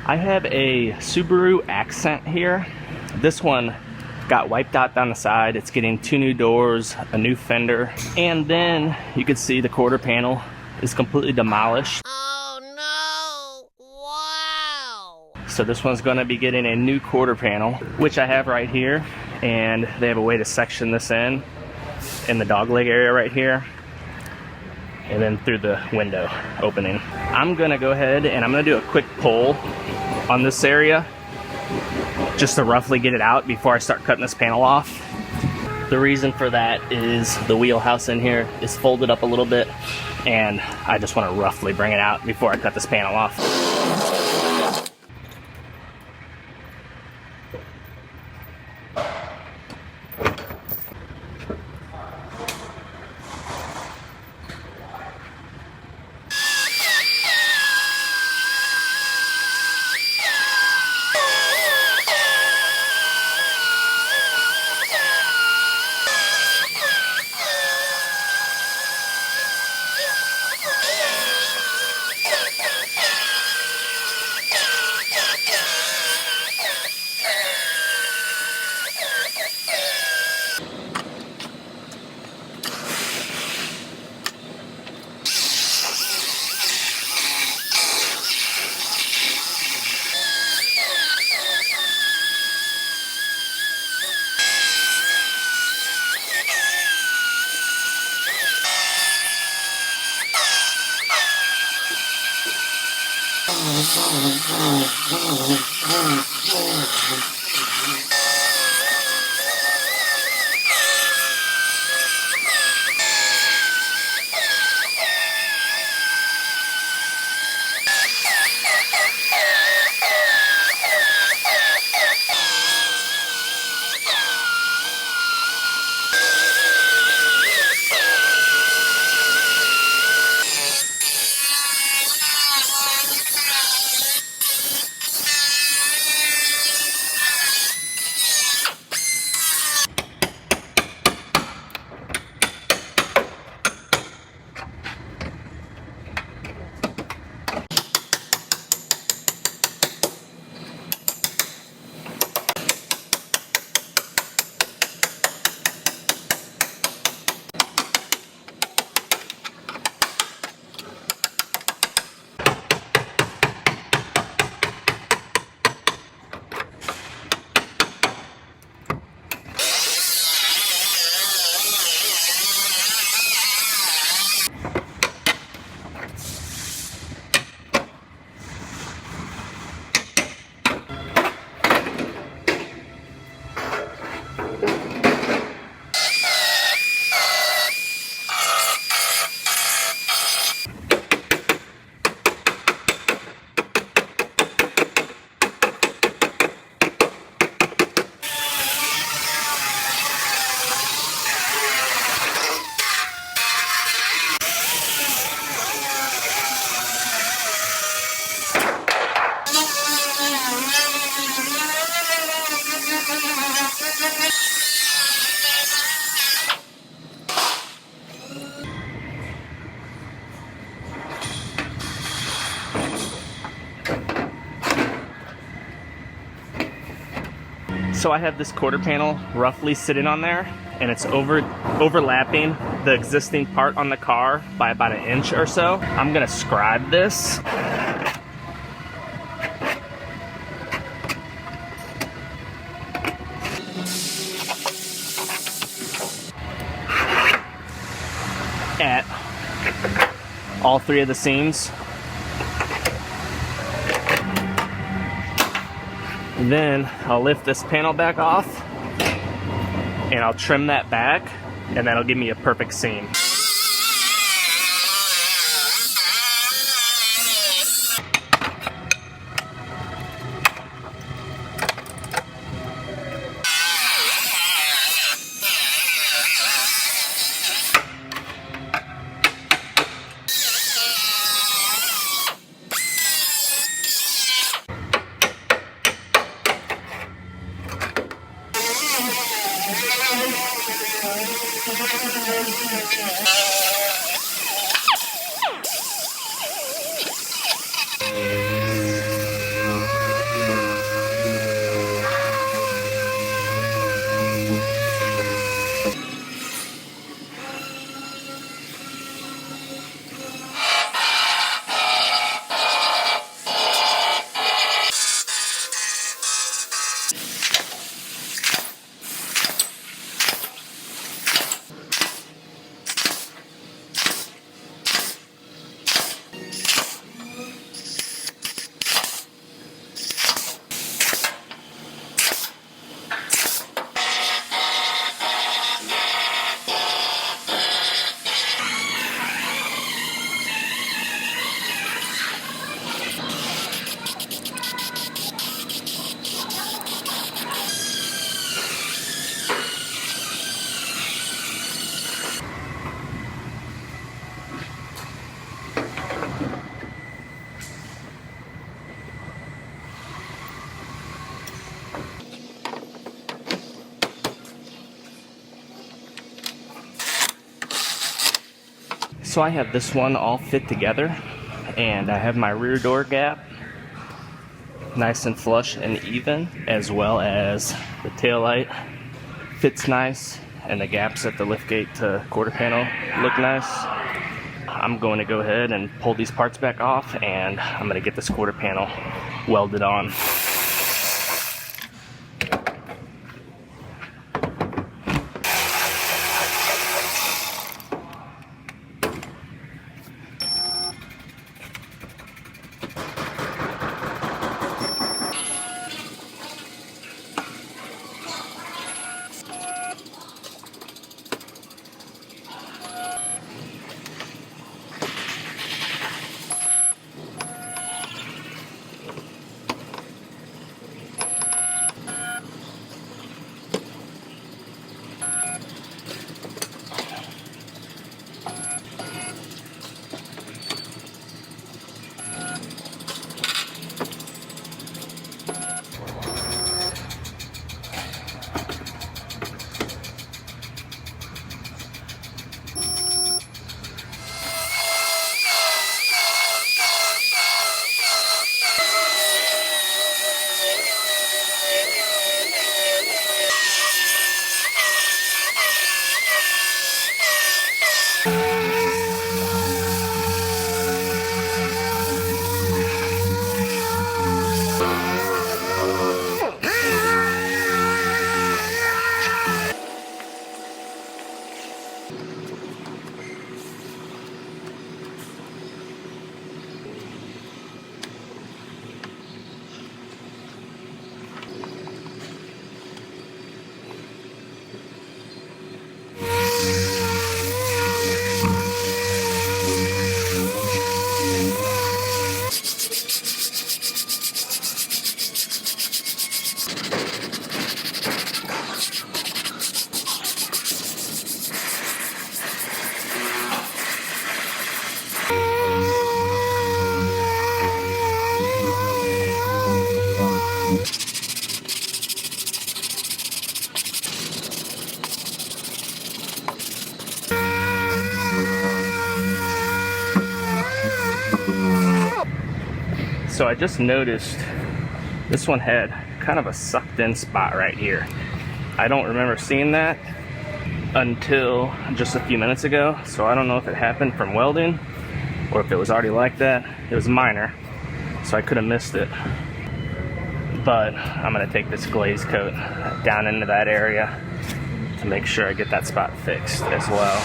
I have a Subaru Ascent here. This one got wiped out down the side. It's getting 2 new doors, a new fender, and then you can see the quarter panel is completely demolished. Oh no! Wow! So this one's going to be getting a new quarter panel, which I have right here, and they have a way to section this in the dogleg area right here, and then through the window opening. I'm gonna go ahead and I'm gonna do a quick pull on this area just to roughly get it out before I start cutting this panel off. The reason for that is the wheelhouse in here is folded up a little bit, and I just want to roughly bring it out before I cut this panel off. So I have this quarter panel roughly sitting on there, and it's overlapping the existing part on the car by about 1 inch or so. I'm gonna scribe this. At all 3 of the seams. Then I'll lift this panel back off and I'll trim that back, and that'll give me a perfect seam. So I have this one all fit together, and I have my rear door gap nice and flush and even, as well as the taillight fits nice, and the gaps at the liftgate to quarter panel look nice. I'm going to go ahead and pull these parts back off, and I'm going to get this quarter panel welded on. So I just noticed this one had kind of a sucked in spot right here. I don't remember seeing that until just a few minutes ago, so I don't know if it happened from welding or if it was already like that. It was minor, so I could have missed it. But I'm gonna take this glaze coat down into that area to make sure I get that spot fixed as well.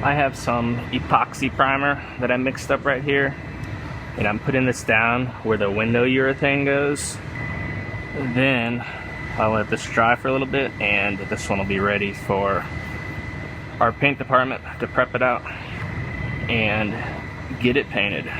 I have some epoxy primer that I mixed up right here, and I'm putting this down where the window urethane goes. Then I'll let this dry for a little bit, and this one will be ready for our paint department to prep it out and get it painted.